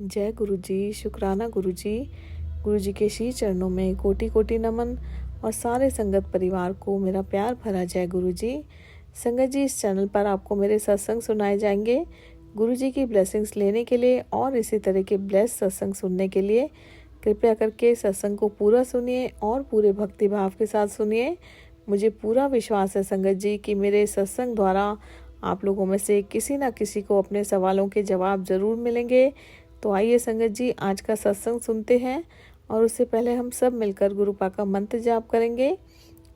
जय गुरु जी, शुक्राना गुरु जी। गुरु जी के श्री चरणों में कोटि कोटि नमन और सारे संगत परिवार को मेरा प्यार भरा जय गुरु जी। संगत जी, इस चैनल पर आपको मेरे सत्संग सुनाए जाएंगे। गुरु जी की ब्लेसिंग्स लेने के लिए और इसी तरह के ब्लेस सत्संग सुनने के लिए कृपया करके सत्संग को पूरा सुनिए और पूरे भक्ति भाव के साथ सुनिए। मुझे पूरा विश्वास है संगत जी कि मेरे सत्संग द्वारा आप लोगों में से किसी न किसी को अपने सवालों के जवाब ज़रूर मिलेंगे। तो आइए संगत जी, आज का सत्संग सुनते हैं और उससे पहले हम सब मिलकर गुरुपा का मंत्र जाप करेंगे।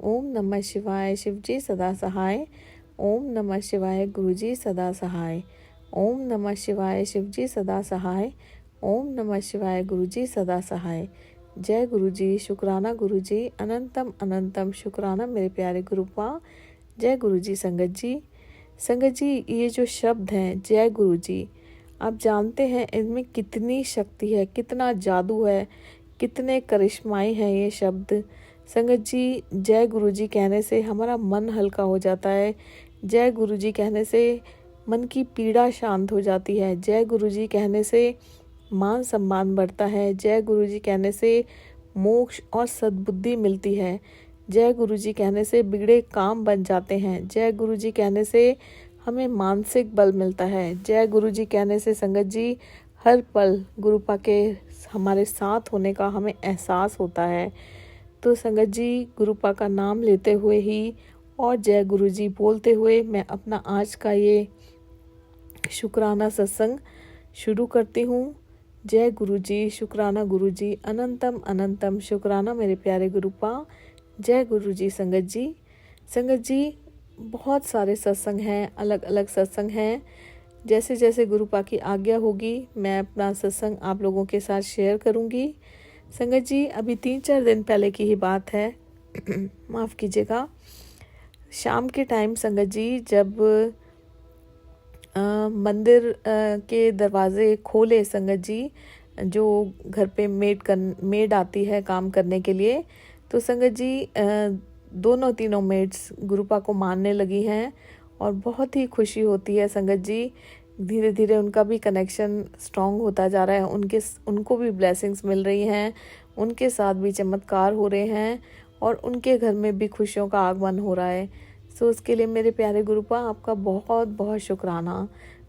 ओम नमः शिवाय, शिव जी सदा सहाय। ओम नमः शिवाय, गुरु जी सदा सहाय। ओम नमः शिवाय, शिव जी सदा सहाय। ओम नमः शिवाय, गुरु जी सदा सहाय। जय गुरु जी, शुक्राना गुरु जी, अनंतम अनंतम शुक्राना मेरे प्यारे गुरुपा। जय गुरु जी। संगत जी, ये जो शब्द हैं जय गुरु जी, आप जानते हैं इनमें कितनी शक्ति है, कितना जादू है, कितने करिश्माई हैं ये शब्द। संगत जी, जय गुरु जी कहने से हमारा मन हल्का हो जाता है। जय गुरु जी कहने से मन की पीड़ा शांत हो जाती है। जय गुरु जी कहने से मान सम्मान बढ़ता है। जय गुरु जी कहने से मोक्ष और सद्बुद्धि मिलती है। जय गुरु जी कहने से बिगड़े काम बन जाते हैं। जय गुरु जी कहने से हमें मानसिक बल मिलता है। जय गुरु जी कहने से संगत जी हर पल गुरुपा के हमारे साथ होने का हमें एहसास होता है। तो संगत जी, गुरुपा का नाम लेते हुए ही और जय गुरु जी बोलते हुए मैं अपना आज का ये शुक्राना सत्संग शुरू करती हूँ। जय गुरु जी, शुक्राना गुरु जी, अनंतम अनंतम शुक्राना मेरे प्यारे गुरुपा। जय गुरु जी। संगत जी, बहुत सारे सत्संग हैं, अलग अलग सत्संग हैं। जैसे जैसे गुरुपा की आज्ञा होगी मैं अपना सत्संग आप लोगों के साथ शेयर करूंगी। संगत जी, अभी 3-4 दिन पहले की ही बात है माफ़ कीजिएगा। शाम के टाइम संगत जी जब मंदिर के दरवाजे खोले संगत जी, जो घर पे मेड आती है काम करने के लिए, तो संगत जी दोनों तीनों मेड्स गुरुपा को मानने लगी हैं और बहुत ही खुशी होती है संगत जी। धीरे धीरे उनका भी कनेक्शन स्ट्रांग होता जा रहा है। उनको भी ब्लेसिंग्स मिल रही हैं, उनके साथ भी चमत्कार हो रहे हैं और उनके घर में भी खुशियों का आगमन हो रहा है। सो उसके लिए मेरे प्यारे गुरुपा आपका बहुत बहुत शुक्राना।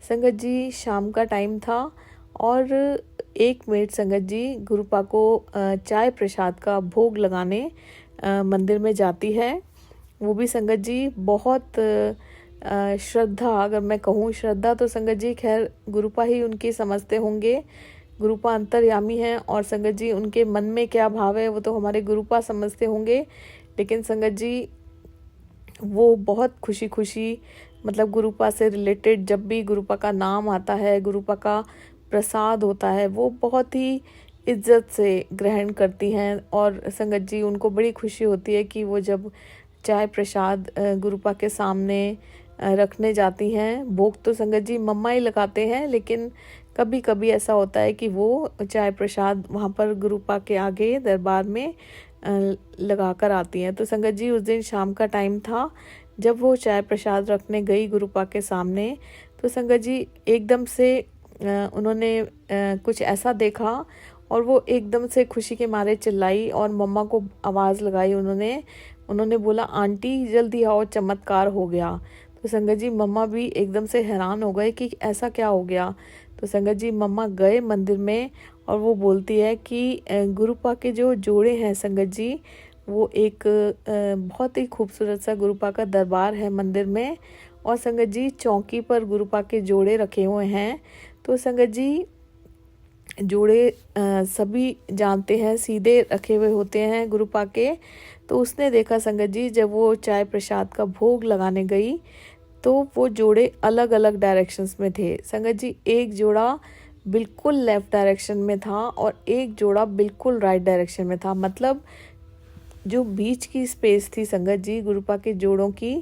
संगत जी, शाम का टाइम था और एक मेड संगत जी गुरुपा को चाय प्रसाद का भोग लगाने मंदिर में जाती है। वो भी संगत जी बहुत श्रद्धा, अगर मैं कहूँ श्रद्धा तो संगत जी खैर गुरुपा ही उनकी समझते होंगे। गुरुपा अंतर्यामी हैं और संगत जी उनके मन में क्या भाव है वो तो हमारे गुरुपा समझते होंगे। लेकिन संगत जी वो बहुत खुशी खुशी, मतलब गुरुपा से रिलेटेड जब भी गुरुपा का नाम आता है, गुरुपा का प्रसाद होता है, वो बहुत ही इज्जत से ग्रहण करती हैं। और संगत जी उनको बड़ी खुशी होती है कि वो जब चाय प्रसाद गुरुपा के सामने रखने जाती हैं। भोग तो संगत जी मम्मा ही लगाते हैं, लेकिन कभी कभी ऐसा होता है कि वो चाय प्रसाद वहाँ पर गुरुपा के आगे दरबार में लगा कर आती हैं। तो संगत जी उस दिन शाम का टाइम था जब वो चाय प्रसाद रखने गई गुरुपा के सामने, तो संगत जी एकदम से उन्होंने कुछ ऐसा देखा और वो एकदम से खुशी के मारे चिल्लाई और मम्मा को आवाज़ लगाई। उन्होंने बोला, आंटी जल्दी आओ, चमत्कार हो गया। तो संगत जी मम्मा भी एकदम से हैरान हो गए कि ऐसा क्या हो गया। तो संगत जी मम्मा गए मंदिर में और वो बोलती है कि गुरुपा के जो जोड़े हैं संगत जी, वो एक बहुत ही खूबसूरत सा गुरुपा का दरबार है मंदिर में और संगत जी चौकी पर गुरुपा के जोड़े रखे हुए हैं। तो संगत जी जोड़े सभी जानते हैं सीधे रखे हुए होते हैं गुरुपा के। तो उसने देखा संगत जी जब वो चाय प्रसाद का भोग लगाने गई तो वो जोड़े अलग अलग डायरेक्शंस में थे संगत जी। एक जोड़ा बिल्कुल लेफ्ट डायरेक्शन में था और एक जोड़ा बिल्कुल राइट डायरेक्शन में था। मतलब जो बीच की स्पेस थी संगत जी गुरुपा के जोड़ों की,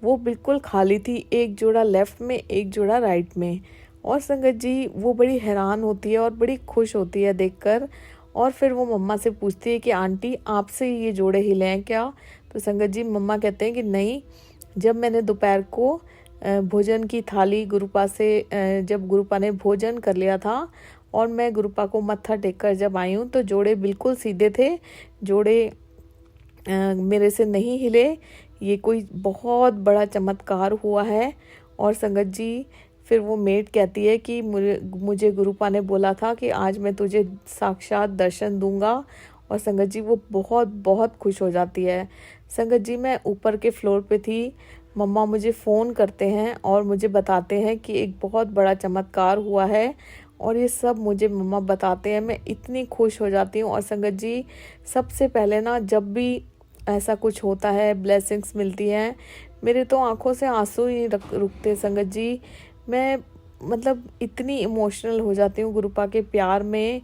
वो बिल्कुल खाली थी। एक जोड़ा लेफ्ट में, एक जोड़ा राइट में। और संगत जी वो बड़ी हैरान होती है और बड़ी खुश होती है देखकर। और फिर वो मम्मा से पूछती है कि आंटी आपसे ये जोड़े हिले हैं क्या। तो संगत जी मम्मा कहते हैं कि नहीं, जब मैंने दोपहर को भोजन की थाली गुरुपा से जब गुरुपा ने भोजन कर लिया था और मैं गुरुपा को मत्था टेककर जब आई हूँ तो जोड़े बिल्कुल सीधे थे, जोड़े मेरे से नहीं हिले। ये कोई बहुत बड़ा चमत्कार हुआ है। और संगत जी, फिर वो मेड कहती है कि मुझे गुरुपा ने बोला था कि आज मैं तुझे साक्षात दर्शन दूंगा। और संगत जी वो बहुत बहुत खुश हो जाती है। संगत जी, मैं ऊपर के फ्लोर पे थी, मम्मा मुझे फ़ोन करते हैं और मुझे बताते हैं कि एक बहुत बड़ा चमत्कार हुआ है। और ये सब मुझे मम्मा बताते हैं, मैं इतनी खुश हो जाती हूँ। और संगत जी, सबसे पहले ना जब भी ऐसा कुछ होता है, ब्लेसिंग्स मिलती हैं, मेरे तो आंखों से आंसू ही रुकते संगत जी। मैं मतलब इतनी इमोशनल हो जाती हूँ गुरुपा के प्यार में,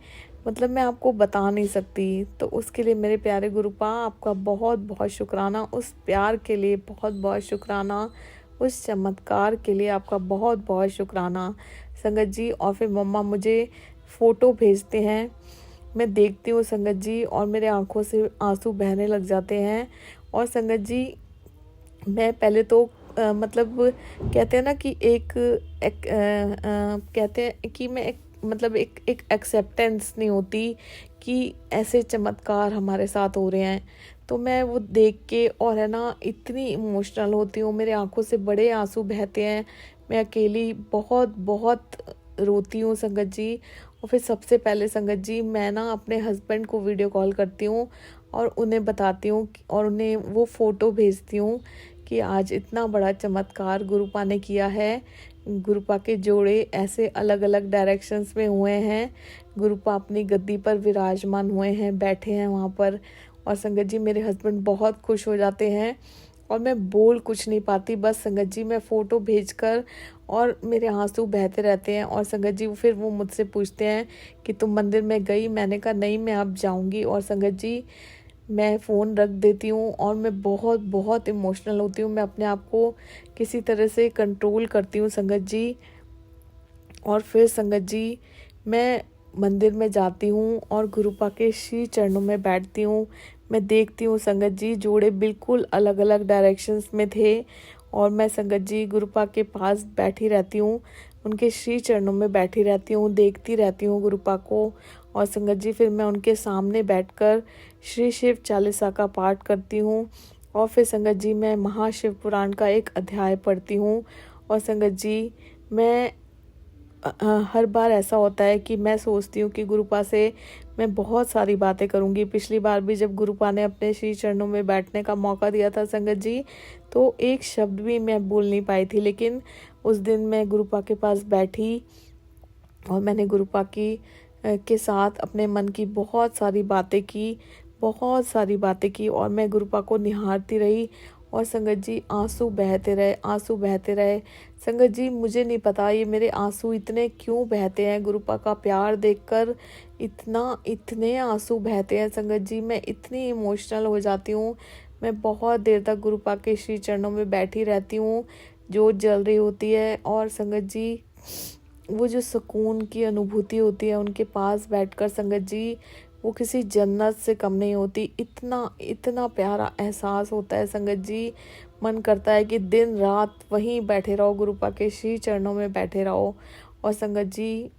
मतलब मैं आपको बता नहीं सकती। तो उसके लिए मेरे प्यारे गुरुपा, आपका बहुत बहुत शुक्राना, उस प्यार के लिए बहुत बहुत शुक्राना, उस चमत्कार के लिए आपका बहुत बहुत शुक्राना संगत जी। और फिर मम्मा मुझे फ़ोटो भेजते हैं, मैं देखती हूँ संगत जी, और मेरे आंखों से आंसू बहने लग जाते हैं। और संगत जी, मैं पहले तो मतलब कहते हैं ना कि कहते हैं कि मैं एक एक्सेप्टेंस नहीं होती कि ऐसे चमत्कार हमारे साथ हो रहे हैं। तो मैं वो देख के और है ना इतनी इमोशनल होती हूँ, मेरे आंखों से बड़े आंसू बहते हैं, मैं अकेली बहुत बहुत रोती हूँ संगत जी। और फिर सबसे पहले संगत जी, मैं ना अपने हस्बैंड को वीडियो कॉल करती हूँ और उन्हें बताती हूँ और उन्हें वो फ़ोटो भेजती हूँ कि आज इतना बड़ा चमत्कार गुरुपा ने किया है। गुरुपा के जोड़े ऐसे अलग अलग डायरेक्शंस में हुए हैं, गुरुपा अपनी गद्दी पर विराजमान हुए हैं, बैठे हैं वहाँ पर। और संगत जी, मेरे हस्बैंड बहुत खुश हो जाते हैं और मैं बोल कुछ नहीं पाती, बस संगत जी मैं फ़ोटो भेजकर और मेरे आंसू बहते रहते हैं। और संगत जी फिर वो मुझसे पूछते हैं कि तुम मंदिर में गई? मैंने कहा नहीं, मैं अब जाऊंगी। और संगत जी, मैं फ़ोन रख देती हूँ और मैं बहुत बहुत इमोशनल होती हूँ, मैं अपने आप को किसी तरह से कंट्रोल करती हूँ संगत जी। और फिर संगत जी, मैं मंदिर में जाती हूँ और गुरुपा के श्री चरणों में बैठती हूँ। मैं देखती हूँ संगत जी, जोड़े बिल्कुल अलग अलग डायरेक्शंस में थे और मैं संगत जी गुरुपा के पास बैठी रहती हूँ, उनके श्री चरणों में बैठी रहती हूँ, देखती रहती हूँ गुरुपा को। और संगत जी, फिर मैं उनके सामने बैठकर श्री शिव चालीसा का पाठ करती हूँ। और फिर संगत जी, मैं महाशिव पुराण का एक अध्याय पढ़ती हूँ। और संगत जी, मैं हर बार ऐसा होता है कि मैं सोचती हूँ कि गुरुपा से मैं बहुत सारी बातें करूँगी। पिछली बार भी जब गुरुपा ने अपने श्री चरणों में बैठने का मौका दिया था संगत जी, तो एक शब्द भी मैं बोल नहीं पाई थी, लेकिन उस दिन मैं गुरुपा के पास बैठी और मैंने गुरुपा की के साथ अपने मन की बहुत सारी बातें की, बहुत सारी बातें की। और मैं गुरुपा को निहारती रही और संगत जी आंसू बहते रहे, आंसू बहते रहे। संगत जी, मुझे नहीं पता ये मेरे आंसू इतने क्यों बहते हैं, गुरुपा का प्यार देखकर इतने आंसू बहते हैं संगत जी, मैं इतनी इमोशनल हो जाती हूँ। मैं बहुत देर तक गुरुपा के श्री चरणों में बैठी रहती हूँ, जोत जल रही होती है। और संगत जी, वो जो सुकून की अनुभूति होती है उनके पास बैठकर संगत जी, वो किसी जन्नत से कम नहीं होती। इतना इतना प्यारा एहसास होता है संगत जी, मन करता है कि दिन रात वहीं बैठे रहो, गुरुपा के श्री चरणों में बैठे रहो। और संगत जी,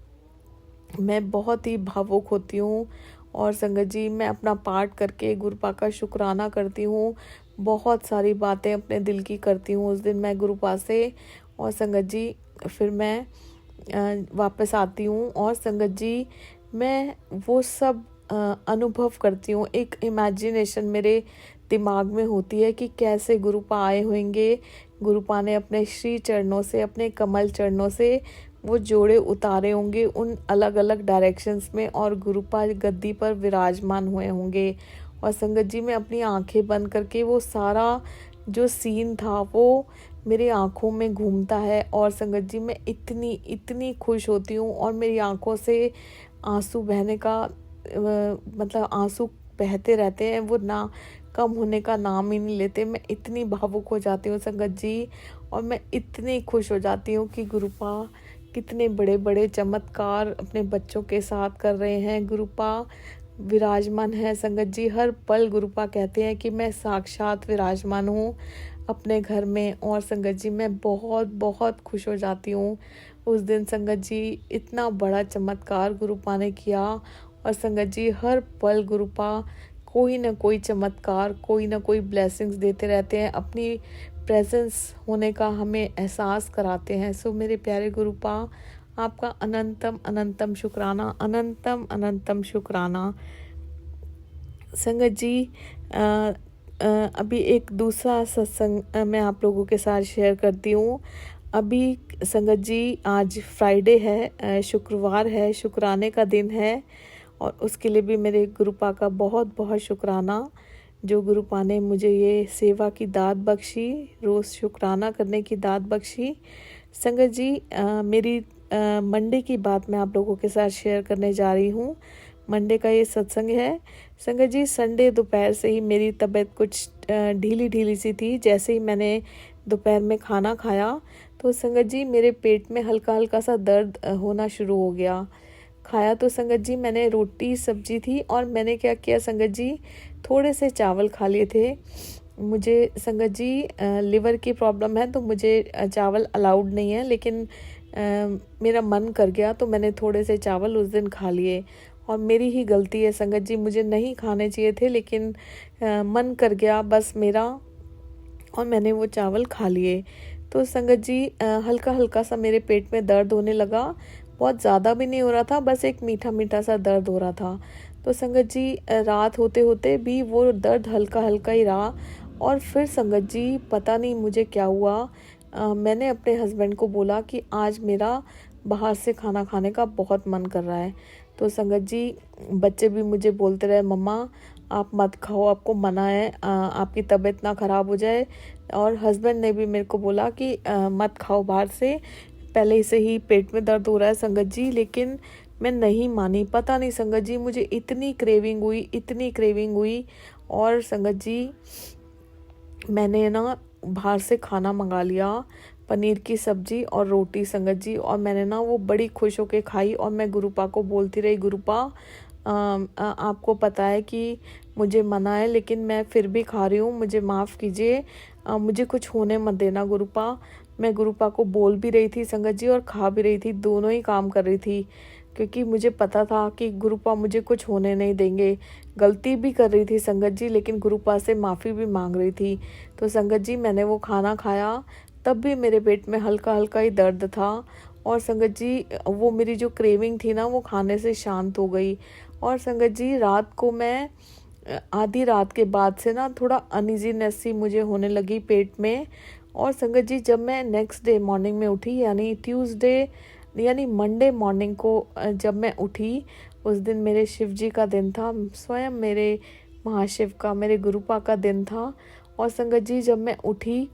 मैं बहुत ही भावुक होती हूँ और संगत जी, मैं अपना पाठ करके गुरुपा का शुक्राना करती हूँ, बहुत सारी बातें अपने दिल की करती हूँ उस दिन मैं गुरुपा से। और संगत जी, फिर मैं वापस आती हूँ और संगत जी, मैं वो सब अनुभव करती हूँ, एक इमेजिनेशन मेरे दिमाग में होती है कि कैसे गुरुपा आए होंगे, गुरुपा ने अपने श्री चरणों से, अपने कमल चरणों से वो जोड़े उतारे होंगे उन अलग अलग डायरेक्शंस में और गुरुपा गद्दी पर विराजमान हुए होंगे। और संगत जी, मैं अपनी आंखें बंद करके वो सारा जो सीन था वो मेरी आंखों में घूमता है। और संगत जी, मैं इतनी इतनी खुश होती हूँ और मेरी आंखों से आंसू बहने का मतलब आंसू बहते रहते हैं, वो ना कम होने का नाम ही नहीं लेते। मैं इतनी भावुक हो जाती हूँ संगत जी, और मैं इतनी खुश हो जाती हूँ कि गुरुपा कितने बड़े बड़े चमत्कार अपने बच्चों के साथ कर रहे हैं। गुरुपा विराजमान है संगत जी। हर पल गुरुपा कहते हैं कि मैं साक्षात विराजमान हूँ अपने घर में। और संगत जी मैं बहुत बहुत खुश हो जाती हूँ। उस दिन संगत जी इतना बड़ा चमत्कार गुरुपा ने किया। और संगत जी हर पल गुरुपा कोई ना कोई चमत्कार, कोई ना कोई ब्लेसिंग्स देते रहते हैं, अपनी प्रेजेंस होने का हमें एहसास कराते हैं। सो मेरे प्यारे गुरुपा, आपका अनंतम अनंतम शुक्राना, अनंतम अनंतम शुक्राना। संगत जी अभी एक दूसरा सत्संग मैं आप लोगों के साथ शेयर करती हूँ। अभी संगत जी आज फ्राइडे है, शुक्रवार है, शुक्राने का दिन है। और उसके लिए भी मेरे गुरुपा का बहुत बहुत शुक्राना, जो गुरुपा ने मुझे ये सेवा की दात बख्शी, रोज़ शुक्राना करने की दात बख्शी। संगत जी मेरी मंडे की बात मैं आप लोगों के साथ शेयर करने जा रही हूँ। मंडे का ये सत्संग है। संगत जी संडे दोपहर से ही मेरी तबीयत कुछ ढीली ढीली सी थी। जैसे ही मैंने दोपहर में खाना खाया तो संगत जी मेरे पेट में हल्का हल्का सा दर्द होना शुरू हो गया। खाया तो संगत जी मैंने रोटी सब्जी थी, और मैंने क्या किया संगत जी, थोड़े से चावल खा लिए थे। मुझे संगत जी लिवर की प्रॉब्लम है तो मुझे चावल अलाउड नहीं है, लेकिन मेरा मन कर गया तो मैंने थोड़े से चावल उस दिन खा लिए। और मेरी ही गलती है संगत जी, मुझे नहीं खाने चाहिए थे, लेकिन मन कर गया बस मेरा, और मैंने वो चावल खा लिए। तो संगत जी हल्का हल्का सा मेरे पेट में दर्द होने लगा। बहुत ज़्यादा भी नहीं हो रहा था, बस एक मीठा मीठा सा दर्द हो रहा था। तो संगत जी रात होते होते भी वो दर्द हल्का हल्का ही रहा। और फिर संगत जी पता नहीं मुझे क्या हुआ, मैंने अपने हस्बैंड को बोला कि आज मेरा बाहर से खाना खाने का बहुत मन कर रहा है। तो संगत जी बच्चे भी मुझे बोलते रहे, मम्मा आप मत खाओ, आपको मना है, आपकी तबीयत ना ख़राब हो जाए। और हस्बैंड ने भी मेरे को बोला कि मत खाओ बाहर से, पहले से ही पेट में दर्द हो रहा है संगत जी। लेकिन मैं नहीं मानी, पता नहीं संगत जी मुझे इतनी क्रेविंग हुई, इतनी क्रेविंग हुई। और संगत जी मैंने ना बाहर से खाना मंगा लिया, पनीर की सब्जी और रोटी संगत जी। और मैंने ना वो बड़ी खुश होके खाई। और मैं गुरुपा को बोलती रही, गुरुपा आपको पता है कि मुझे मना है, लेकिन मैं फिर भी खा रही हूँ, मुझे माफ़ कीजिए, मुझे कुछ होने मत देना गुरुपा। मैं गुरुपा को बोल भी रही थी संगत जी और खा भी रही थी, दोनों ही काम कर रही थी, क्योंकि मुझे पता था कि गुरुपा मुझे कुछ होने नहीं देंगे। गलती भी कर रही थी संगत जी, लेकिन गुरुपा से माफ़ी भी मांग रही थी। तो संगत जी मैंने वो खाना खाया, तब भी मेरे पेट में हल्का हल्का ही दर्द था। और संगत जी वो मेरी जो क्रेविंग थी ना, वो खाने से शांत हो गई। और संगत जी रात को मैं आधी रात के बाद से ना थोड़ा अनइजीनेस सी मुझे होने लगी पेट में। और संगत जी जब मैं नेक्स्ट डे मॉर्निंग में उठी, यानी ट्यूसडे यानी मंडे मॉर्निंग को जब मैं उठी, उस दिन मेरे शिव जी का दिन था, स्वयं मेरे महाशिव का, मेरे गुरुपा का दिन था। और संगत जी जब मैं उठी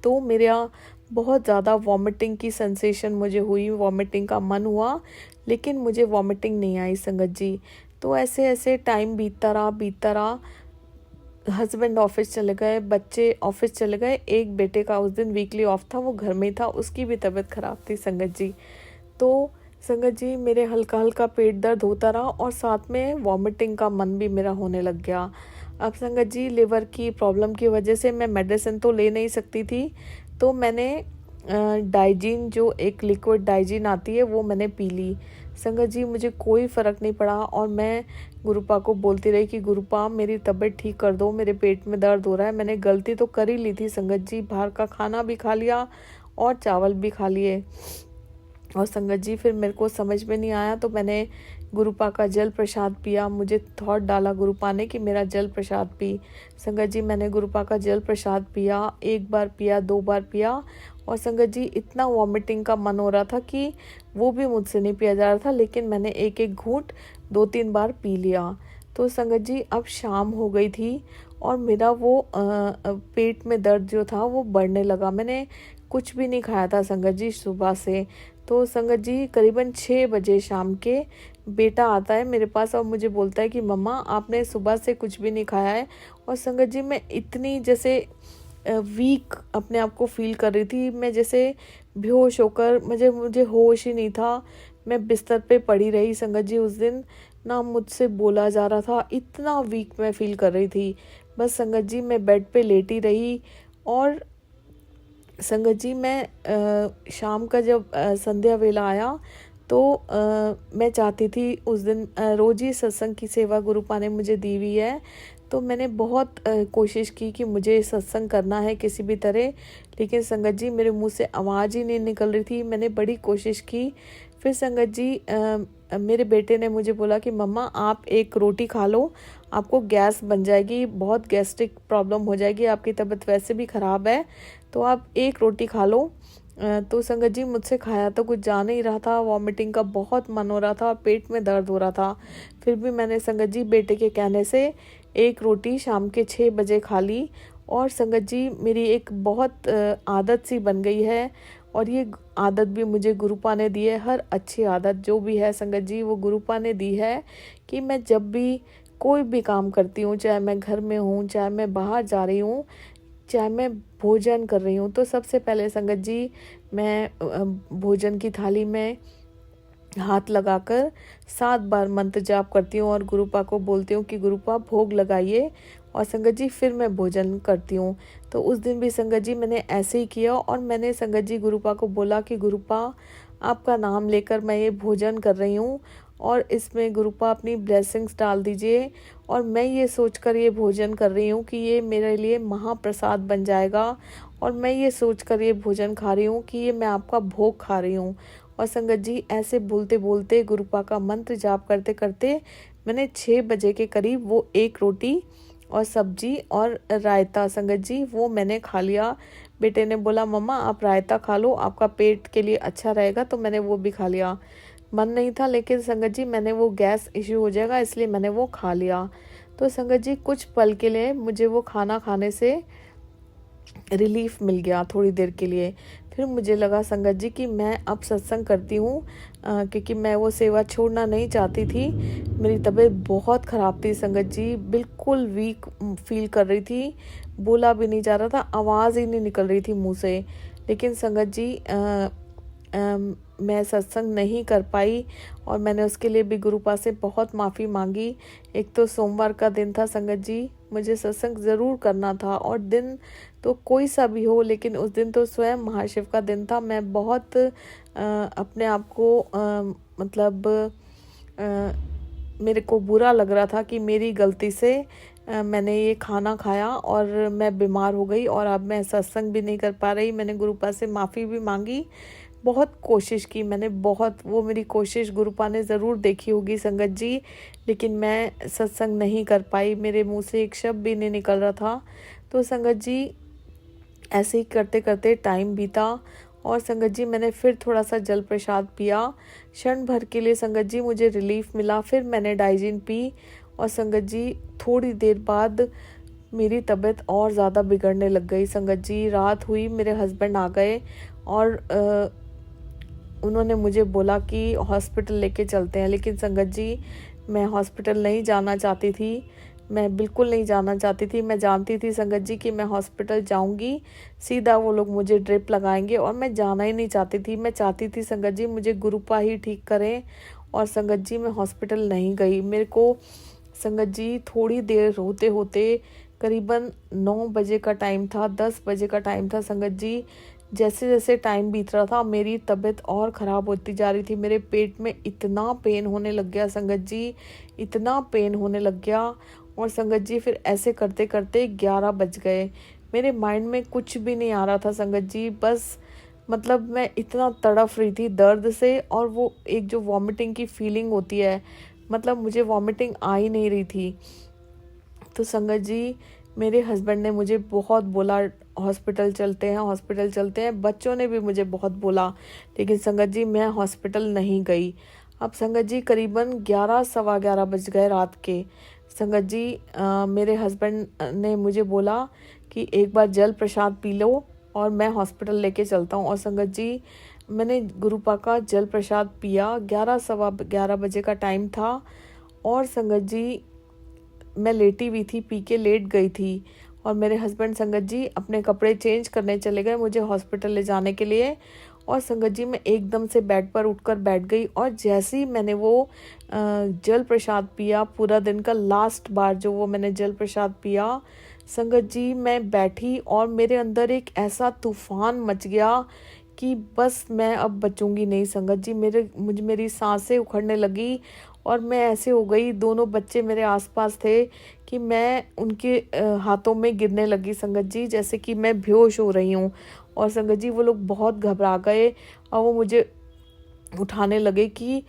तो मेरा बहुत ज़्यादा वॉमिटिंग की सेंसेशन मुझे हुई, वॉमिटिंग का मन हुआ, लेकिन मुझे वॉमिटिंग नहीं आई संगत जी। तो ऐसे ऐसे टाइम बीतता रहा। हस्बैंड ऑफिस चले गए, बच्चे ऑफिस चले गए, एक बेटे का उस दिन वीकली ऑफ था, वो घर में ही था, उसकी भी तबीयत ख़राब थी संगत जी। तो संगत जी मेरे हल्का हल्का पेट दर्द होता रहा, और साथ में वॉमिटिंग का मन भी मेरा होने लग गया। अब संगत जी लिवर की प्रॉब्लम की वजह से मैं मेडिसिन तो ले नहीं सकती थी, तो मैंने डाइजीन, जो एक लिक्विड डाइजीन आती है, वो मैंने पी ली। संगत जी मुझे कोई फ़र्क नहीं पड़ा, और मैं गुरुपा को बोलती रही कि गुरुपा मेरी तबीयत ठीक कर दो, मेरे पेट में दर्द हो रहा है। मैंने गलती तो कर ही ली थी संगत जी, बाहर का खाना भी खा लिया और चावल भी खा लिए। और संगत जी फिर मेरे को समझ में नहीं आया, तो मैंने गुरुपा का जल प्रसाद पिया। मुझे थॉट डाला गुरुपा ने कि मेरा जल प्रसाद पी। संगत जी मैंने गुरुपा का जल प्रसाद पिया, एक बार पिया, 2 बार पिया। और संगत जी इतना वॉमिटिंग का मन हो रहा था कि वो भी मुझसे नहीं पिया जा रहा था, लेकिन मैंने एक एक घूंट 2-3 बार पी लिया। तो संगत जी अब शाम हो गई थी, और मेरा वो पेट में दर्द जो था वो बढ़ने लगा। मैंने कुछ भी नहीं खाया था संगत जी सुबह से। तो संगत जी करीबन 6 बजे शाम के बेटा आता है मेरे पास, और मुझे बोलता है कि मम्मा आपने सुबह से कुछ भी नहीं खाया है। और संगत जी मैं इतनी जैसे वीक अपने आप को फील कर रही थी, मैं जैसे बेहोश होकर, मुझे होश ही नहीं था। मैं बिस्तर पे पड़ी रही संगत जी। उस दिन ना मुझसे बोला जा रहा था, इतना वीक मैं फील कर रही थी। बस संगत जी मैं बेड पे लेटी रही। और संगत जी मैं शाम का जब संध्या वेला आया तो मैं चाहती थी उस दिन रोज़ ही सत्संग की सेवा गुरुपा ने मुझे दी हुई है, तो मैंने बहुत कोशिश की कि मुझे सत्संग करना है किसी भी तरह। लेकिन संगत जी मेरे मुंह से आवाज़ ही नहीं निकल रही थी। मैंने बड़ी कोशिश की। फिर संगत जी मेरे बेटे ने मुझे बोला कि मम्मा आप एक रोटी खा लो, आपको गैस बन जाएगी, बहुत गैस्ट्रिक प्रॉब्लम हो जाएगी, आपकी तबीयत वैसे भी ख़राब है, तो आप एक रोटी खा लो। तो संगत जी मुझसे खाया तो कुछ जा नहीं रहा था, वॉमिटिंग का बहुत मन हो रहा था और पेट में दर्द हो रहा था। फिर भी मैंने संगत जी बेटे के कहने से एक रोटी शाम के 6 बजे खा ली। और संगत जी मेरी एक बहुत आदत सी बन गई है, और ये आदत भी मुझे गुरुपा ने दी है। हर अच्छी आदत जो भी है संगत जी वो गुरुपा ने दी है कि मैं जब भी कोई भी काम करती हूँ, चाहे मैं घर में हूँ, चाहे मैं बाहर जा रही हूँ, चाहे मैं भोजन कर रही हूँ, तो सबसे पहले संगत जी मैं भोजन की थाली में हाथ लगाकर 7 बार मंत्र जाप करती हूँ और गुरुपा को बोलती हूँ कि गुरुपा भोग लगाइए, और संगत जी फिर मैं भोजन करती हूँ। तो उस दिन भी संगत जी मैंने ऐसे ही किया, और मैंने संगत जी गुरुपा को बोला कि गुरुपा आपका नाम लेकर मैं ये भोजन कर रही हूँ, और इसमें गुरुपा अपनी ब्लेसिंग्स डाल दीजिए, और मैं ये सोचकर ये भोजन कर रही हूँ कि ये मेरे लिए महाप्रसाद बन जाएगा, और मैं ये सोचकर ये भोजन खा रही हूँ कि ये मैं आपका भोग खा रही हूँ। और संगत जी ऐसे बोलते बोलते गुरुपा का मंत्र जाप करते करते मैंने 6 बजे के करीब वो एक रोटी और सब्जी और रायता संगत जी वो मैंने खा लिया। बेटे ने बोला मम्मा आप रायता खा लो, आपका पेट के लिए अच्छा रहेगा, तो मैंने वो भी खा लिया। मन नहीं था, लेकिन संगत जी मैंने वो गैस इश्यू हो जाएगा इसलिए मैंने वो खा लिया। तो संगत जी कुछ पल के लिए मुझे वो खाना खाने से रिलीफ मिल गया, थोड़ी देर के लिए। फिर मुझे लगा संगत जी कि मैं अब सत्संग करती हूँ, क्योंकि मैं वो सेवा छोड़ना नहीं चाहती थी। मेरी तबीयत बहुत ख़राब थी संगत जी, बिल्कुल वीक फील कर रही थी, बोला भी नहीं जा रहा था, आवाज़ ही नहीं निकल रही थी मुंह से। लेकिन संगत जी मैं सत्संग नहीं कर पाई, और मैंने उसके लिए भी गुरुपा से बहुत माफ़ी मांगी। एक तो सोमवार का दिन था संगत जी, मुझे सत्संग ज़रूर करना था, और दिन तो कोई सा भी हो, लेकिन उस दिन तो स्वयं महाशिव का दिन था। मैं बहुत अपने आप को मतलब मेरे को बुरा लग रहा था कि मेरी गलती से मैंने ये खाना खाया और मैं बीमार हो गई, और अब मैं सत्संग भी नहीं कर पा रही। मैंने गुरुपा से माफ़ी भी मांगी, बहुत कोशिश की मैंने, बहुत, वो मेरी कोशिश गुरुपा ने ज़रूर देखी होगी संगत जी, लेकिन मैं सत्संग नहीं कर पाई, मेरे मुंह से एक शब्द भी नहीं निकल रहा था। तो संगत जी ऐसे ही करते करते टाइम बीता, और संगत जी मैंने फिर थोड़ा सा जल प्रसाद पिया। क्षण भर के लिए संगत जी मुझे रिलीफ मिला। फिर मैंने डाइजिन पी, और संगत जी थोड़ी देर बाद मेरी तबीयत और ज़्यादा बिगड़ने लग गई। संगत जी रात हुई, मेरे हस्बैंड आ गए, और उन्होंने मुझे बोला कि हॉस्पिटल लेके चलते हैं। लेकिन संगत जी मैं हॉस्पिटल नहीं जाना चाहती थी, मैं बिल्कुल नहीं जाना चाहती थी। मैं जानती थी संगत जी कि मैं हॉस्पिटल जाऊंगी, सीधा वो लोग मुझे ड्रिप लगाएंगे, और मैं जाना ही नहीं चाहती थी। मैं चाहती थी संगत जी मुझे गुरुपा ही ठीक करें, और संगत जी मैं हॉस्पिटल नहीं गई। मेरे को संगत जी थोड़ी देर होते होते करीबन 9 बजे का टाइम था, 10 बजे का टाइम था संगत जी। जैसे जैसे टाइम बीत रहा था मेरी तबीयत और ख़राब होती जा रही थी। मेरे पेट में इतना पेन होने लग गया संगत जी, इतना पेन होने लग गया। और संगत जी फिर ऐसे करते करते 11 बज गए। मेरे माइंड में कुछ भी नहीं आ रहा था संगत जी, बस मतलब मैं इतना तड़फ रही थी दर्द से, और वो एक जो वॉमिटिंग की फीलिंग होती है, मतलब मुझे वॉमिटिंग आ ही नहीं रही थी। तो संगत जी मेरे हस्बैंड ने मुझे बहुत बोला हॉस्पिटल चलते हैं, हॉस्पिटल चलते हैं, बच्चों ने भी मुझे बहुत बोला, लेकिन संगत जी मैं हॉस्पिटल नहीं गई। अब संगत जी करीबन 11 सवा 11 बज गए रात के। संगत जी मेरे हस्बैंड ने मुझे बोला कि एक बार जल प्रसाद पी लो और मैं हॉस्पिटल लेके चलता हूँ। और संगत जी मैंने गुरुपा का जल प्रसाद पिया, 11 सवा 11 बजे का टाइम था, और संगत जी मैं लेटी हुई थी, पी के लेट गई थी, और मेरे हस्बैंड संगत जी अपने कपड़े चेंज करने चले गए मुझे हॉस्पिटल ले जाने के लिए। और संगत जी मैं एकदम से बेड पर उठकर बैठ गई और जैसे ही मैंने वो जल प्रसाद पिया, पूरा दिन का लास्ट बार जो वो मैंने जल प्रसाद पिया, संगत जी मैं बैठी और मेरे अंदर एक ऐसा तूफान मच गया कि बस मैं अब बचूंगी नहीं संगत जी। मेरी सांसें उखड़ने लगी और मैं ऐसे हो गई, दोनों बच्चे मेरे आसपास थे कि मैं उनके हाथों में गिरने लगी संगत जी, जैसे कि मैं बेहोश हो रही हूँ। और संगत जी वो लोग बहुत घबरा गए और वो मुझे उठाने लगे कि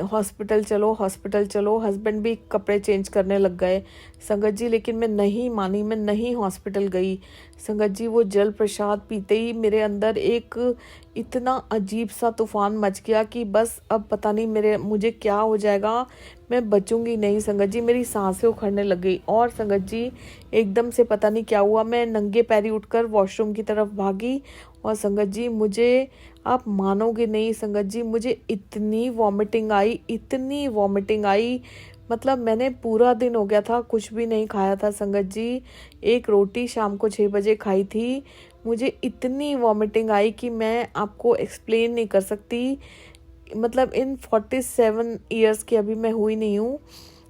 हॉस्पिटल चलो, हॉस्पिटल चलो। हस्बैंड भी कपड़े चेंज करने लग गए संगत जी, लेकिन मैं नहीं मानी, मैं नहीं हॉस्पिटल गई संगत जी। वो जल प्रसाद पीते ही मेरे अंदर एक इतना अजीब सा तूफान मच गया कि बस अब पता नहीं मुझे क्या हो जाएगा, मैं बचूंगी नहीं संगत जी। मेरी सांसें उखड़ने लग गई और संगत जी एकदम से पता नहीं क्या हुआ, मैं नंगे पैरी उठकर वॉशरूम की तरफ भागी और संगत जी मुझे, आप मानोगे नहीं संगत जी, मुझे इतनी वॉमिटिंग आई, इतनी वॉमिटिंग आई। मतलब मैंने पूरा दिन हो गया था कुछ भी नहीं खाया था संगत जी, एक रोटी शाम को 6 बजे खाई थी। मुझे इतनी वॉमिटिंग आई कि मैं आपको एक्सप्लेन नहीं कर सकती। मतलब इन 47 ईयर्स की अभी मैं हुई नहीं हूँ,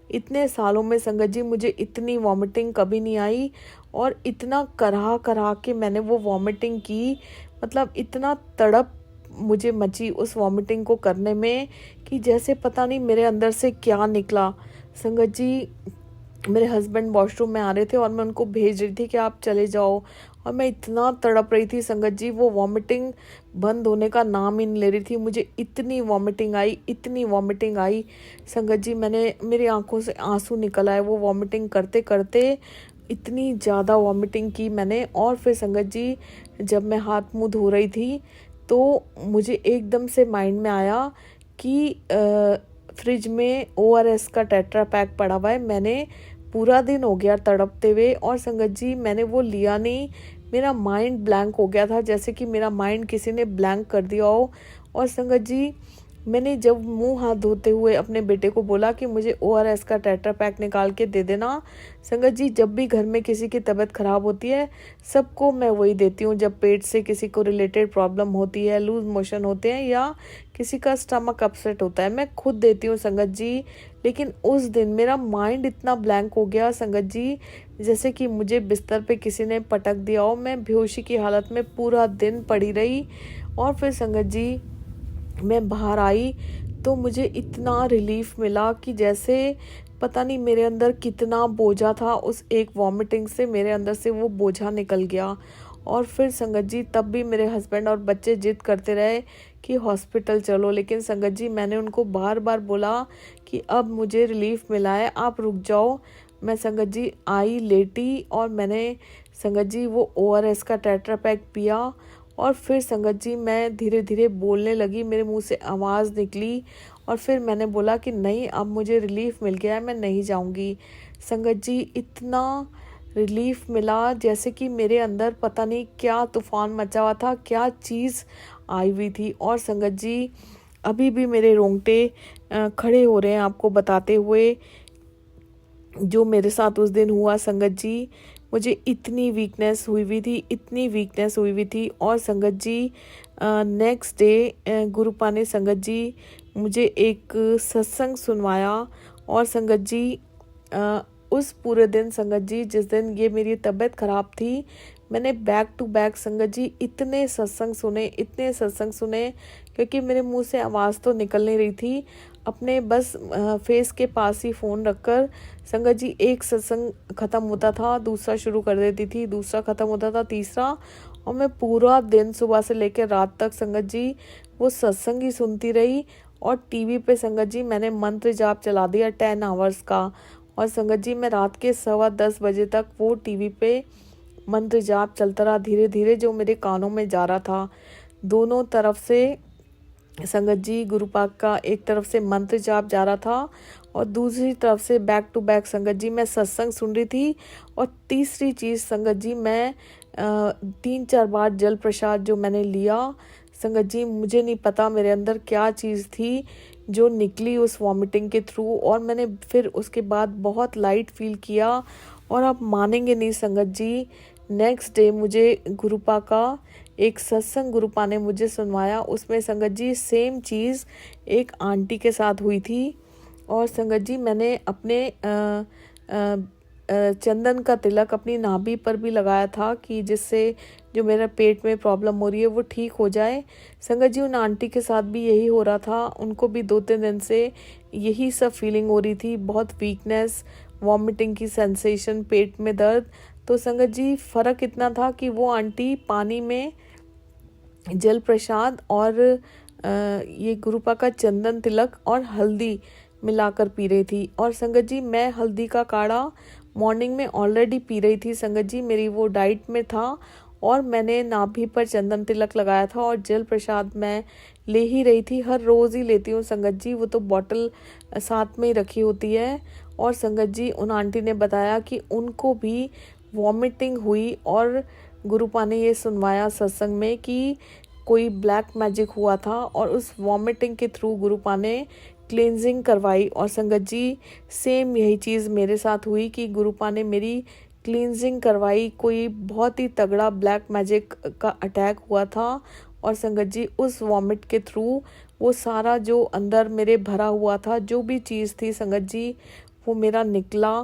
इतने सालों में संगत जी मुझे इतनी वॉमिटिंग कभी नहीं आई। और इतना करा करा के मैंने वो वॉमिटिंग की, मतलब इतना तड़प मुझे मची उस वॉमिटिंग को करने में कि जैसे पता नहीं मेरे अंदर से क्या निकला संगत जी। मेरे हस्बैंड वॉशरूम में आ रहे थे और मैं उनको भेज रही थी कि आप चले जाओ, और मैं इतना तड़प रही थी संगत जी, वो वॉमिटिंग बंद होने का नाम ही नहीं ले रही थी। मुझे इतनी वॉमिटिंग आई, इतनी वॉमिटिंग आई संगत जी, मेरी आंखों से आंसू निकल आए वो वॉमिटिंग करते करते। इतनी ज़्यादा वॉमिटिंग की मैंने। और फिर संगत जी जब मैं हाथ मुंह धो रही थी तो मुझे एकदम से माइंड में आया कि फ्रिज में ORS का टेट्रा पैक पड़ा हुआ है। मैंने पूरा दिन हो गया तड़पते हुए और संगत जी मैंने वो लिया नहीं, मेरा माइंड ब्लैंक हो गया था, जैसे कि मेरा माइंड किसी ने ब्लैंक कर दिया हो। और संगत जी मैंने जब मुंह हाथ धोते हुए अपने बेटे को बोला कि मुझे ORS का टेट्रा पैक निकाल के दे देना। संगत जी जब भी घर में किसी की तबीयत खराब होती है सबको मैं वही देती हूँ। जब पेट से किसी को रिलेटेड प्रॉब्लम होती है, लूज मोशन होते हैं या किसी का स्टमक अपसेट होता है, मैं खुद देती हूँ संगत जी। लेकिन उस दिन मेरा माइंड इतना ब्लैंक हो गया संगत जी, जैसे कि मुझे बिस्तर पे किसी ने पटक दिया हो। मैं बेहोशी की हालत में पूरा दिन पड़ी रही। और फिर संगत जी मैं बाहर आई तो मुझे इतना रिलीफ मिला कि जैसे पता नहीं मेरे अंदर कितना बोझा था, उस एक वॉमिटिंग से मेरे अंदर से वो बोझा निकल गया। और फिर संगत जी तब भी मेरे हस्बैंड और बच्चे जिद करते रहे कि हॉस्पिटल चलो, लेकिन संगत जी मैंने उनको बार बार बोला कि अब मुझे रिलीफ मिला है, आप रुक जाओ। मैं संगत जी आई, लेटी और मैंने संगत जी वो ORS का टेट्रा पैक पिया। और फिर संगत जी मैं धीरे धीरे बोलने लगी, मेरे मुंह से आवाज़ निकली और फिर मैंने बोला कि नहीं अब मुझे रिलीफ मिल गया है, मैं नहीं जाऊंगी। संगत जी इतना रिलीफ मिला जैसे कि मेरे अंदर पता नहीं क्या तूफान मचा हुआ था, क्या चीज़ आई हुई थी। और संगत जी अभी भी मेरे रोंगटे खड़े हो रहे हैं आपको बताते हुए जो मेरे साथ उस दिन हुआ संगत जी। मुझे इतनी वीकनेस हुई हुई थी, इतनी वीकनेस हुई हुई थी। और संगत जी नेक्स्ट डे गुरुपा ने संगत जी मुझे एक सत्संग सुनवाया। और संगत जी उस पूरे दिन संगत जी जिस दिन ये मेरी तबीयत ख़राब थी, मैंने बैक टू बैक संगत जी इतने सत्संग सुने, इतने सत्संग सुने, क्योंकि मेरे मुंह से आवाज़ तो निकल नहीं रही थी। अपने बस फेस के पास ही फ़ोन रखकर संगत जी एक सत्संग ख़त्म होता था दूसरा शुरू कर देती थी, दूसरा ख़त्म होता था तीसरा। और मैं पूरा दिन सुबह से लेकर रात तक संगत जी वो सत्संग ही सुनती रही। और टीवी पे संगत जी मैंने मंत्र जाप चला दिया 10 आवर्स का। और संगत जी मैं रात के 10:15 बजे तक वो टीवी पे मंत्र जाप चलता रहा धीरे धीरे, जो मेरे कानों में जा रहा था। दोनों तरफ से संगत जी गुरुपाक का एक तरफ से मंत्र जाप जा रहा था और दूसरी तरफ से बैक टू बैक संगत जी मैं सत्संग सुन रही थी। और तीसरी चीज़ संगत जी मैं 3-4 बार जल प्रसाद जो मैंने लिया संगत जी, मुझे नहीं पता मेरे अंदर क्या चीज़ थी जो निकली उस वॉमिटिंग के थ्रू। और मैंने फिर उसके बाद बहुत लाइट फील किया। और आप मानेंगे नहीं संगत जी, नेक्स्ट डे मुझे गुरुपा का एक सत्संग गुरुपा ने मुझे सुनवाया, उसमें संगत जी सेम चीज़ एक आंटी के साथ हुई थी। और संगत जी मैंने अपने चंदन का तिलक अपनी नाभि पर भी लगाया था कि जिससे जो मेरा पेट में प्रॉब्लम हो रही है वो ठीक हो जाए। संगत जी उन आंटी के साथ भी यही हो रहा था, उनको भी 2-3 दिन से यही सब फीलिंग हो रही थी, बहुत वीकनेस, वॉमिटिंग की सेंसेशन, पेट में दर्द। तो संगत जी फ़र्क इतना था कि वो आंटी पानी में जल प्रसाद और ये गुरुपा का चंदन तिलक और हल्दी मिलाकर पी रही थी। और संगत जी मैं हल्दी का काढ़ा मॉर्निंग में ऑलरेडी पी रही थी। संगत जी मेरी वो डाइट में था और मैंने नाभि पर चंदन तिलक लगाया था और जल प्रसाद मैं ले ही रही थी, हर रोज़ ही लेती हूँ संगत जी, वो तो बॉटल साथ में ही रखी होती है। और संगत जी उन आंटी ने बताया कि उनको भी वॉमिटिंग हुई और गुरुपा ने ये सुनवाया सत्संग में कि कोई ब्लैक मैजिक हुआ था और उस वॉमिटिंग के थ्रू गुरुपा ने क्लींजिंग करवाई। और संगत जी सेम यही चीज़ मेरे साथ हुई कि गुरुपा ने मेरी क्लींजिंग करवाई, कोई बहुत ही तगड़ा ब्लैक मैजिक का अटैक हुआ था। और संगत जी उस वॉमिट के थ्रू वो सारा जो अंदर मेरे भरा हुआ था, जो भी चीज़ थी संगत जी, वो मेरा निकला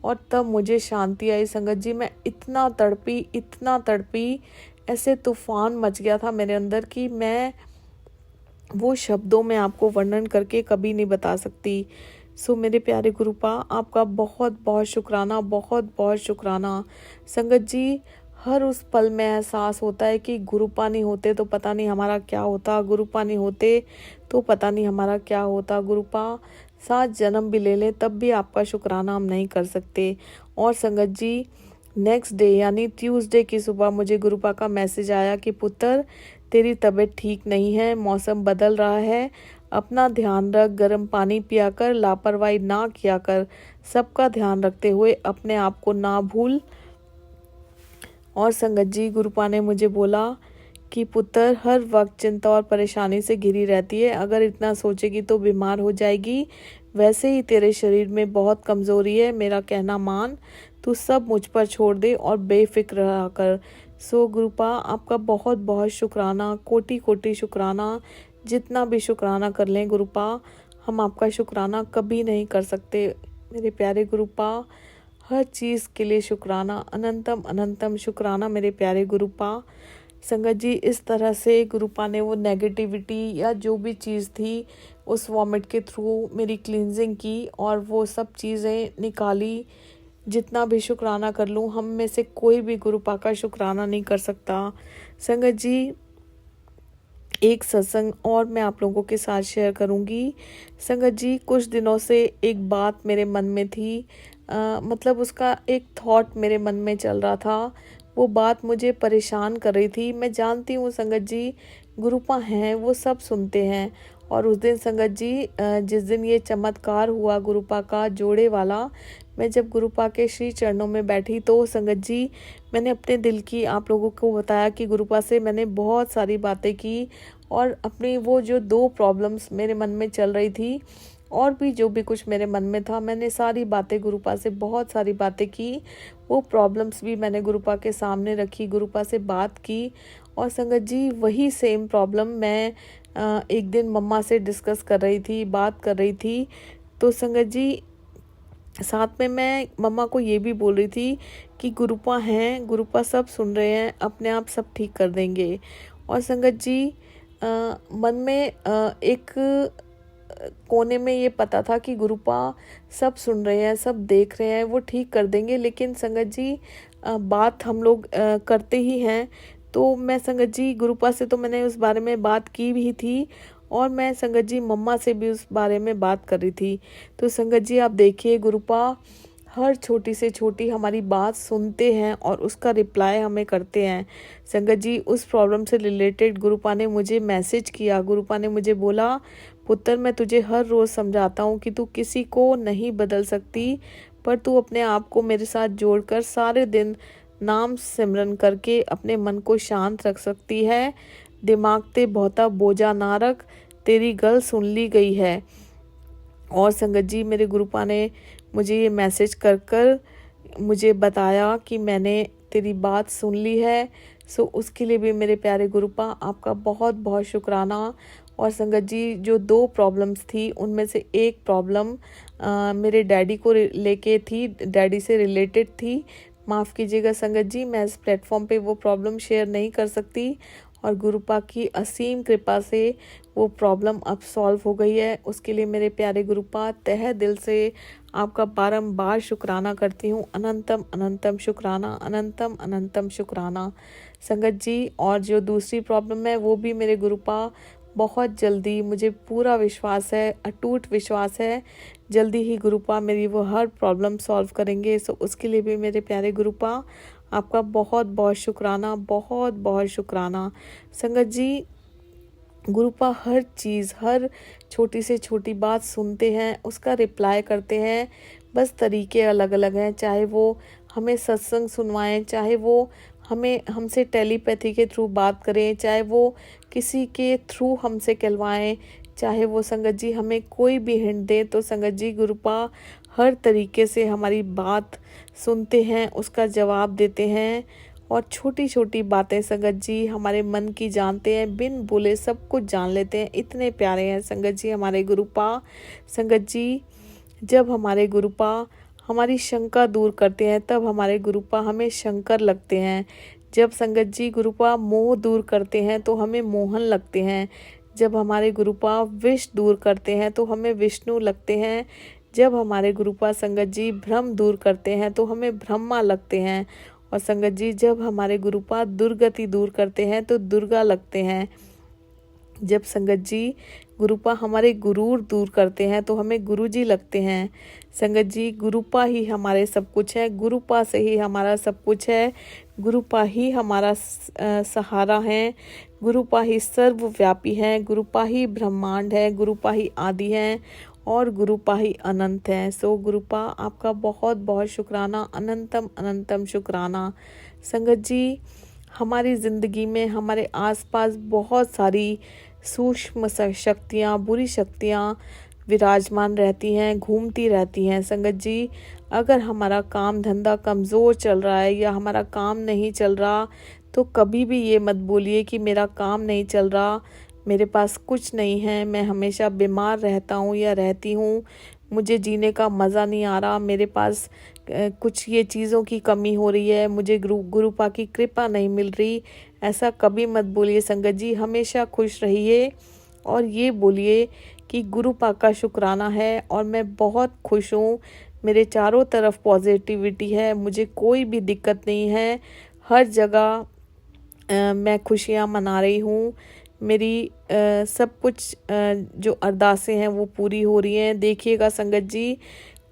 और तब मुझे शांति आई। संगत जी मैं इतना तड़पी, ऐसे तूफान मच गया था मेरे अंदर कि मैं वो शब्दों में आपको वर्णन करके कभी नहीं बता सकती। सो मेरे प्यारे गुरुपा, आपका बहुत बहुत शुक्राना, बहुत बहुत शुक्राना। संगत जी हर उस पल में एहसास होता है कि गुरुपा नहीं होते तो पता नहीं हमारा क्या होता, गुरुपा नहीं होते तो पता नहीं हमारा क्या होता। गुरुपा 7 जन्म भी ले लें तब भी आपका शुक्राना हम नहीं कर सकते। और संगत जी नेक्स्ट डे यानी ट्यूसडे की सुबह मुझे गुरुपा का मैसेज आया कि पुत्र तेरी तबीयत ठीक नहीं है, मौसम बदल रहा है, अपना ध्यान रख, गर्म पानी पिया कर, लापरवाही ना किया कर, सबका ध्यान रखते हुए अपने आप को ना भूल। और संगत जी गुरुपा ने मुझे बोला कि पुत्र हर वक्त चिंता और परेशानी से घिरी रहती है, अगर इतना सोचेगी तो बीमार हो जाएगी, वैसे ही तेरे शरीर में बहुत कमज़ोरी है, मेरा कहना मान, तू सब मुझ पर छोड़ दे और बेफिक्र रहा कर। सो गुरुपा आपका बहुत बहुत शुक्राना, कोटि कोटि शुक्राना, जितना भी शुक्राना कर लें गुरुपा हम आपका शुक्राना कभी नहीं कर सकते। मेरे प्यारे गुरुपा हर चीज़ के लिए शुक्राना, अनंतम अनंतम शुक्राना मेरे प्यारे गुरुपा। संगत जी इस तरह से गुरुपा ने वो नेगेटिविटी या जो भी चीज़ थी उस वॉमिट के थ्रू मेरी क्लींजिंग की और वो सब चीज़ें निकाली। जितना भी शुक्राना कर लूँ हम में से कोई भी गुरुपा का शुक्राना नहीं कर सकता। संगत जी एक सत्संग और मैं आप लोगों के साथ शेयर करूँगी। संगत जी कुछ दिनों से एक बात मेरे मन में थी, मतलब उसका एक थॉट मेरे मन में चल रहा था, वो बात मुझे परेशान कर रही थी। मैं जानती हूँ संगत जी गुरुपा हैं वो सब सुनते हैं। और उस दिन संगत जी जिस दिन ये चमत्कार हुआ गुरुपा का जोड़े वाला, मैं जब गुरुपा के श्री चरणों में बैठी तो संगत जी मैंने अपने दिल की आप लोगों को बताया कि गुरुपा से मैंने बहुत सारी बातें की और अपनी वो जो 2 प्रॉब्लम्स मेरे मन में चल रही थी और भी जो भी कुछ मेरे मन में था, मैंने सारी बातें गुरुपा से बहुत सारी बातें की। वो प्रॉब्लम्स भी मैंने गुरुपा के सामने रखी, गुरुपा से बात की। और संगत जी वही सेम प्रॉब्लम मैं एक दिन मम्मा से डिस्कस कर रही थी, बात कर रही थी। तो संगत जी साथ में मैं मम्मा को ये भी बोल रही थी कि गुरुपा हैं, गुरुपा सब सुन रहे हैं, अपने आप सब ठीक कर देंगे। और संगत जी मन में एक कोने में ये पता था कि गुरुपा सब सुन रहे हैं, सब देख रहे हैं, वो ठीक कर देंगे। लेकिन संगत जी बात हम लोग करते ही हैं। तो मैं संगत जी गुरुपा से तो मैंने उस बारे में बात की भी थी और मैं संगत जी मम्मा से भी उस बारे में बात कर रही थी। तो संगत जी आप देखिए गुरुपा हर छोटी से छोटी हमारी बात सुनते हैं और उसका रिप्लाई हमें करते हैं। संगत जी उस प्रॉब्लम से रिलेटेड गुरुपा ने मुझे मैसेज किया, गुरुपा ने मुझे बोला पुत्र मैं तुझे हर रोज़ समझाता हूँ कि तू किसी को नहीं बदल सकती, पर तू अपने आप को मेरे साथ जोड़कर सारे दिन नाम सिमरन करके अपने मन को शांत रख सकती है। दिमाग ते बहुता बोझा ना रख, तेरी गल सुन ली गई है। और संगत जी मेरे गुरुपा ने मुझे ये मैसेज कर कर मुझे बताया कि मैंने तेरी बात सुन ली है, सो उसके लिए भी मेरे प्यारे गुरुपा आपका बहुत बहुत शुक्राना। और संगत जी, जो 2 प्रॉब्लम्स थी उनमें से एक प्रॉब्लम मेरे डैडी को लेके थी, डैडी से रिलेटेड थी। माफ़ कीजिएगा संगत जी, मैं इस प्लेटफॉर्म पे वो प्रॉब्लम शेयर नहीं कर सकती, और गुरुपा की असीम कृपा से वो प्रॉब्लम अब सॉल्व हो गई है। उसके लिए मेरे प्यारे गुरुपा तहे दिल से आपका बारंबार शुक्राना करती हूँ। अनंतम अनंतम शुक्राना, अनंतम अनंतम शुक्राना संगत जी। और जो दूसरी प्रॉब्लम है वो भी मेरे गुरुपा बहुत जल्दी, मुझे पूरा विश्वास है, अटूट विश्वास है, जल्दी ही गुरुपा मेरी वो हर प्रॉब्लम सॉल्व करेंगे। सो उसके लिए भी मेरे प्यारे गुरुपा आपका बहुत बहुत शुक्राना, बहुत बहुत शुक्राना संगत जी। गुरुपा हर चीज़, हर छोटी से छोटी बात सुनते हैं, उसका रिप्लाई करते हैं, बस तरीके अलग अलग हैं। चाहे वो हमें सत्संग सुनवाएं, चाहे वो हमसे टेलीपैथी के थ्रू बात करें, चाहे वो किसी के थ्रू हमसे कहलवाएं, चाहे वो संगत जी हमें कोई भी हिंट दे, तो संगत जी गुरुपा हर तरीके से हमारी बात सुनते हैं, उसका जवाब देते हैं। और छोटी छोटी बातें संगत जी हमारे मन की जानते हैं, बिन बोले सब कुछ जान लेते हैं। इतने प्यारे हैं संगत जी हमारे गुरुपा। संगत जी, जब हमारे गुरुपा हमारी शंका दूर करते हैं, तब हमारे गुरुपा हमें शंकर लगते हैं। जब संगत जी गुरुपा मोह दूर करते हैं तो हमें मोहन लगते हैं। जब हमारे गुरुपा विष दूर करते हैं तो हमें विष्णु लगते हैं। जब हमारे गुरुपा संगत जी भ्रम दूर करते हैं तो हमें ब्रह्मा लगते हैं। और संगत जी, जब हमारे गुरुपा दुर्गति दूर करते हैं तो दुर्गा लगते हैं। जब संगत जी गुरुपा हमारे गुरूर दूर करते हैं तो हमें गुरुजी लगते हैं। संगत जी, गुरुपा ही हमारे सब कुछ है, गुरुपा से ही हमारा सब कुछ है, गुरुपा ही हमारा सहारा है, गुरुपा ही सर्वव्यापी है, गुरुपा ही ब्रह्मांड है, गुरुपा ही आदि है, और गुरुपा ही अनंत है। सो गुरुपा आपका बहुत बहुत शुक्राना, अनंतम अनंतम शुक्राना। संगत जी, हमारी ज़िंदगी में हमारे आसपास बहुत सारी सूक्ष्म शक्तियाँ, बुरी शक्तियाँ विराजमान रहती हैं, घूमती रहती हैं। संगत जी, अगर हमारा काम धंधा कमज़ोर चल रहा है या हमारा काम नहीं चल रहा, तो कभी भी ये मत बोलिए कि मेरा काम नहीं चल रहा, मेरे पास कुछ नहीं है, मैं हमेशा बीमार रहता हूँ या रहती हूँ, मुझे जीने का मज़ा नहीं आ रहा, मेरे पास कुछ ये चीज़ों की कमी हो रही है, मुझे गुरुपा की कृपा नहीं मिल रही। ऐसा कभी मत बोलिए संगत जी, हमेशा खुश रहिए और ये बोलिए कि गुरुपा का शुक्राना है और मैं बहुत खुश हूँ, मेरे चारों तरफ पॉजिटिविटी है, मुझे कोई भी दिक्कत नहीं है, हर जगह मैं खुशियाँ मना रही हूँ, मेरी सब कुछ जो अरदासें हैं वो पूरी हो रही हैं। देखिएगा संगत जी,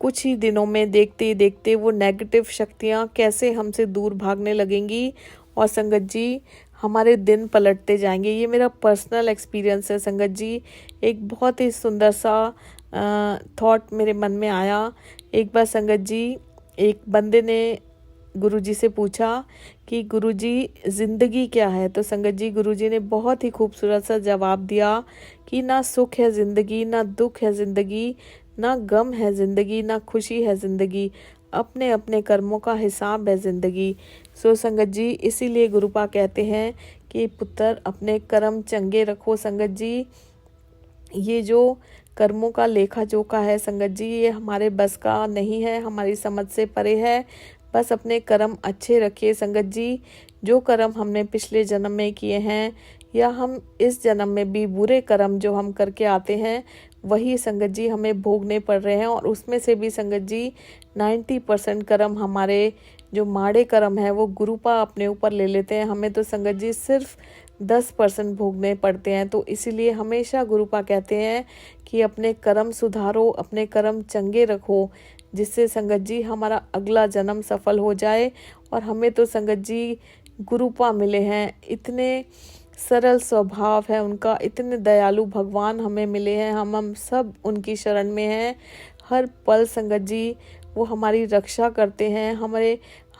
कुछ ही दिनों में देखते ही देखते वो नेगेटिव शक्तियाँ कैसे हमसे दूर भागने लगेंगी, और संगत जी हमारे दिन पलटते जाएंगे। ये मेरा पर्सनल एक्सपीरियंस है संगत जी। एक बहुत ही सुंदर सा थॉट मेरे मन में आया। एक बार संगत जी, एक बंदे ने गुरुजी से पूछा कि गुरुजी ज़िंदगी क्या है, तो संगत जी गुरुजी ने बहुत ही खूबसूरत सा जवाब दिया कि ना सुख है ज़िंदगी, ना दुख है ज़िंदगी, ना गम है ज़िंदगी, ना खुशी है ज़िंदगी, अपने अपने कर्मों का हिसाब है ज़िंदगी। सो संगत जी, इसीलिए गुरुपा कहते हैं कि पुत्र अपने कर्म चंगे रखो। संगत जी, ये जो कर्मों का लेखा जोखा है संगत जी, ये हमारे बस का नहीं है, हमारी समझ से परे है। बस अपने कर्म अच्छे रखिए संगत जी। जो कर्म हमने पिछले जन्म में किए हैं या हम इस जन्म में भी बुरे कर्म जो हम करके आते हैं, वही संगत जी हमें भोगने पड़ रहे हैं। और उसमें से भी संगत जी 90% कर्म हमारे जो माड़े कर्म है वो गुरुपा अपने ऊपर ले लेते हैं, हमें तो संगत जी सिर्फ 10% भोगने पड़ते हैं। तो इसीलिए हमेशा गुरुपा कहते हैं कि अपने कर्म सुधारो, अपने कर्म चंगे रखो, जिससे संगत जी हमारा अगला जन्म सफल हो जाए। और हमें तो संगत जी गुरुपा मिले हैं, इतने सरल स्वभाव है उनका, इतने दयालु भगवान हमें मिले हैं, हम सब उनकी शरण में हैं। हर पल संगत जी वो हमारी रक्षा करते हैं,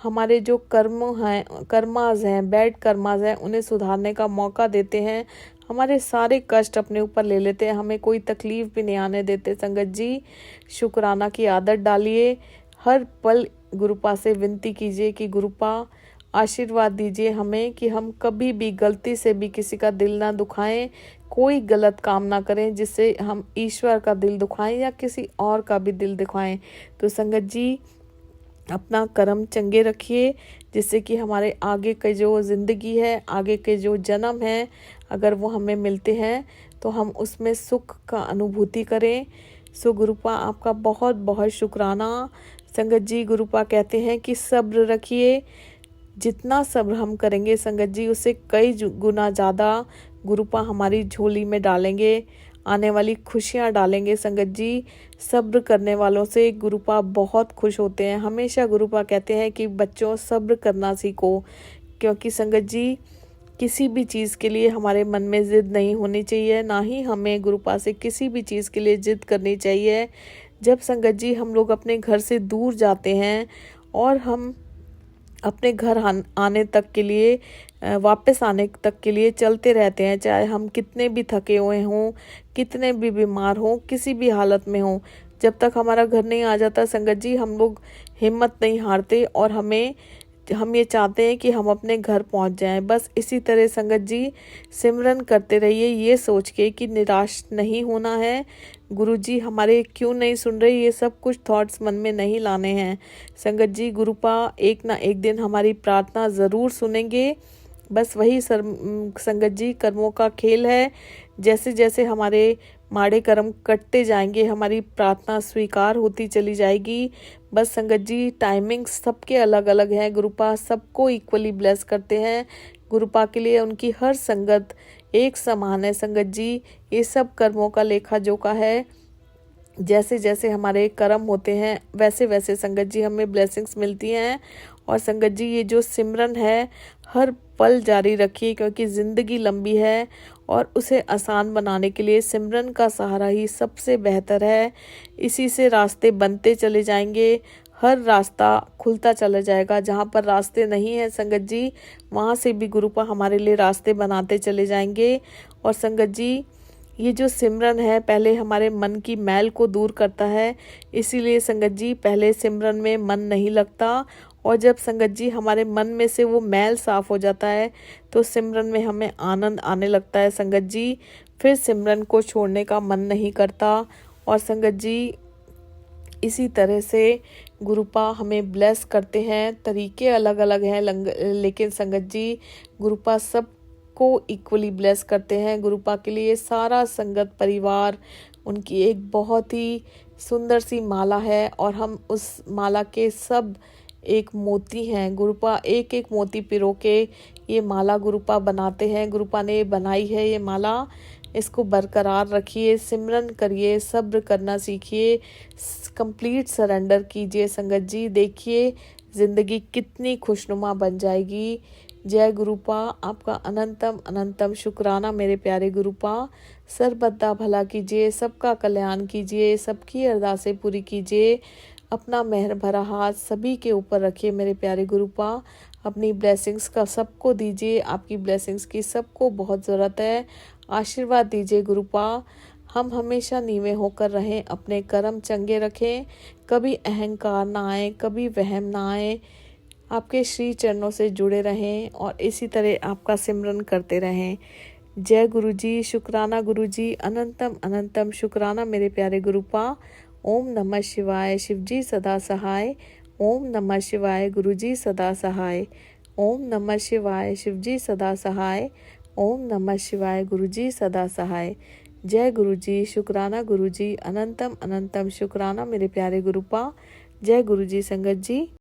हमारे जो कर्माज हैं, बैड कर्माज हैं, उन्हें सुधारने का मौका देते हैं, हमारे सारे कष्ट अपने ऊपर ले लेते हैं, हमें कोई तकलीफ भी नहीं आने देते। संगत जी, शुक्राना की आदत डालिए, हर पल गुरुपा से विनती कीजिए कि गुरुपा आशीर्वाद दीजिए हमें कि हम कभी भी गलती से भी किसी का दिल ना दुखाएं, कोई गलत काम ना करें जिससे हम ईश्वर का दिल दुखाएं या किसी और का भी दिल दुखाएं। तो संगत जी, अपना कर्म चंगे रखिए, जिससे कि हमारे आगे के जो ज़िंदगी है, आगे के जो जन्म है, अगर वो हमें मिलते हैं तो हम उसमें सुख का अनुभूति करें। सो गुरुपा आपका बहुत बहुत शुक्राना। संगत जी, गुरुपा कहते हैं कि सब्र रखिए, जितना सब्र हम करेंगे संगत जी, उससे कई गुना ज़्यादा गुरुपा हमारी झोली में डालेंगे, आने वाली खुशियाँ डालेंगे। संगत जी, सब्र करने वालों से गुरुपा बहुत खुश होते हैं। हमेशा गुरुपा कहते हैं कि बच्चों सब्र करना सीखो, क्योंकि संगत जी किसी भी चीज़ के लिए हमारे मन में ज़िद नहीं होनी चाहिए, ना ही हमें गुरुपा से किसी भी चीज़ के लिए ज़िद करनी चाहिए। जब संगत जी हम लोग अपने घर से दूर जाते हैं और हम अपने घर आने तक के लिए, वापस आने तक के लिए चलते रहते हैं, चाहे हम कितने भी थके हुए हों, कितने भी बीमार हों, किसी भी हालत में हों, जब तक हमारा घर नहीं आ जाता संगत जी हम लोग हिम्मत नहीं हारते और हम ये चाहते हैं कि हम अपने घर पहुंच जाएं। बस इसी तरह संगत जी सिमरन करते रहिए, ये सोच के कि निराश नहीं होना है। गुरु जी हमारे क्यों नहीं सुन रहे, ये सब कुछ थॉट्स मन में नहीं लाने हैं। संगत जी, गुरुपा एक ना एक दिन हमारी प्रार्थना ज़रूर सुनेंगे। बस वही संगत जी कर्मों का खेल है। जैसे जैसे हमारे माड़े कर्म कटते जाएंगे, हमारी प्रार्थना स्वीकार होती चली जाएगी। बस संगत जी, टाइमिंग सबके अलग अलग है। गुरुपा सबको इक्वली ब्लेस करते हैं। गुरुपा के लिए उनकी हर संगत एक समान है। संगत जी, ये सब कर्मों का लेखा जोखा है। जैसे जैसे हमारे कर्म होते हैं वैसे वैसे संगत जी हमें ब्लेसिंग्स मिलती हैं। और संगत जी, ये जो सिमरन है हर पल जारी रखिए, क्योंकि ज़िंदगी लंबी है और उसे आसान बनाने के लिए सिमरन का सहारा ही सबसे बेहतर है। इसी से रास्ते बनते चले जाएंगे, हर रास्ता खुलता चला जाएगा। जहाँ पर रास्ते नहीं है संगत जी, वहाँ से भी गुरुपा हमारे लिए रास्ते बनाते चले जाएंगे। और संगत जी, ये जो सिमरन है पहले हमारे मन की मैल को दूर करता है, इसीलिए संगत जी पहले सिमरन में मन नहीं लगता। और जब संगत जी हमारे मन में से वो मैल साफ हो जाता है तो सिमरन में हमें आनंद आने लगता है। संगत जी फिर सिमरन को छोड़ने का मन नहीं करता। और संगत जी इसी तरह से गुरुपा हमें ब्लेस करते हैं। तरीके अलग अलग हैं, लेकिन संगत जी गुरुपा सब को इक्वली ब्लेस करते हैं। गुरुपा के लिए सारा संगत परिवार उनकी एक बहुत ही सुंदर सी माला है और हम उस माला के सब एक मोती हैं। गुरुपा एक एक मोती पिरो के ये माला गुरुपा बनाते हैं। गुरुपा ने बनाई है ये माला, इसको बरकरार रखिए, सिमरन करिए, सब्र करना सीखिए, कंप्लीट सरेंडर कीजिए। संगत जी देखिए ज़िंदगी कितनी खुशनुमा बन जाएगी। जय गुरुपा, आपका अनंतम अनंतम शुक्राना मेरे प्यारे गुरुपा। सर्वदा भला कीजिए, सबका कल्याण कीजिए, सबकी अरदासें पूरी कीजिए। अपना मेहर भरा हाथ सभी के ऊपर रखिए मेरे प्यारे गुरुपा। अपनी ब्लेसिंग्स का सबको दीजिए, आपकी ब्लेसिंग्स की सबको बहुत ज़रूरत है। आशीर्वाद दीजिए गुरुपा, हम हमेशा नीवे होकर रहें, अपने कर्म चंगे रखें, कभी अहंकार ना आए, कभी वहम ना आए, आपके श्री चरणों से जुड़े रहें और इसी तरह आपका सिमरन करते रहें। जय गुरु जी, शुक्राना गुरु जी, अनंतम अनंतम शुक्राना मेरे प्यारे गुरुपा। ओम नमः शिवाय, शिव जी सदा सहाय। ओम नमः शिवाय, गुरु जी सदा सहाय। ओम नमः शिवाय, शिव जी सदा सहाय। ओम नमः शिवाय, गुरु जी सदा सहाय। जय गुरु जी, शुक्राना गुरु जी, अनंतम अनंतम शुक्राना मेरे प्यारे गुरुपा। जय गुरु जी संगत जी।